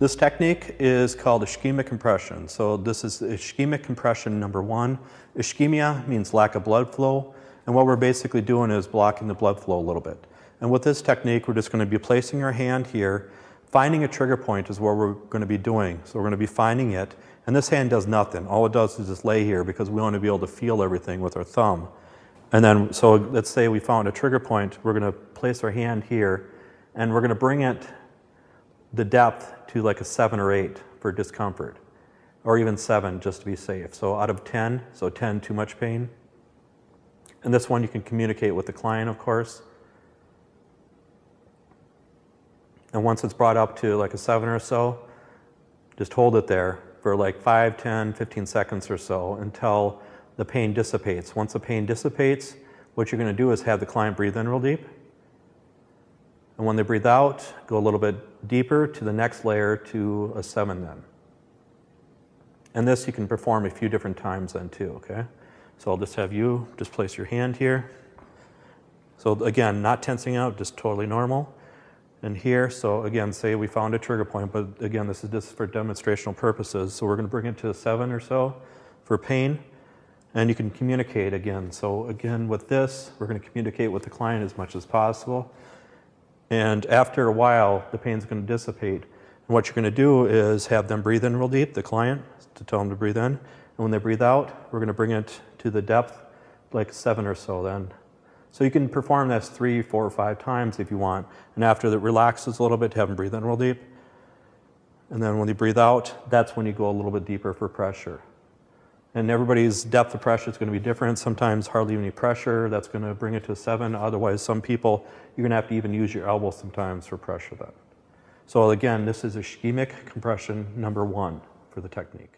This technique is called ischemic compression. So this is ischemic compression number 1. Ischemia means lack of blood flow, and what we're basically doing is blocking the blood flow a little bit. And with this technique, we're just going to be placing our hand here. Finding a trigger point is what we're going to be doing. So we're going to be finding it, and this hand does nothing. All it does is just lay here because we want to be able to feel everything with our thumb. And then, so let's say we found a trigger point, we're going to place our hand here, and we're going to bring it the depth to like a 7 or 8 for discomfort, or even 7 just to be safe. So out of 10, so 10 too much pain. And this one you can communicate with the client, of course. And once it's brought up to like a 7 or so, just hold it there for like 5, 10, 15 seconds or so until the pain dissipates. Once the pain dissipates, what you're going to do is have the client breathe in real deep. And when they breathe out, go a little bit deeper to the next layer to a 7 then. And this you can perform a few different times then too, okay? So I'll just have you just place your hand here. So again, not tensing out, just totally normal. And here, so again, say we found a trigger point, but again, this is just for demonstrational purposes. So we're going to bring it to a 7 or so for pain. And you can communicate again. So again, with this, we're going to communicate with the client as much as possible. And after a while, the pain's going to dissipate. And what you're going to do is have them breathe in real deep, the client, to tell them to breathe in. And when they breathe out, we're going to bring it to the depth, like 7 or so then. So you can perform this 3, 4, or 5 times if you want. And after it relaxes a little bit, have them breathe in real deep. And then when they breathe out, that's when you go a little bit deeper for pressure. And everybody's depth of pressure is going to be different. Sometimes hardly any pressure, that's going to bring it to a 7. Otherwise, some people, you're going to have to even use your elbow sometimes for pressure then. So again, this is ischemic compression number 1 for the technique.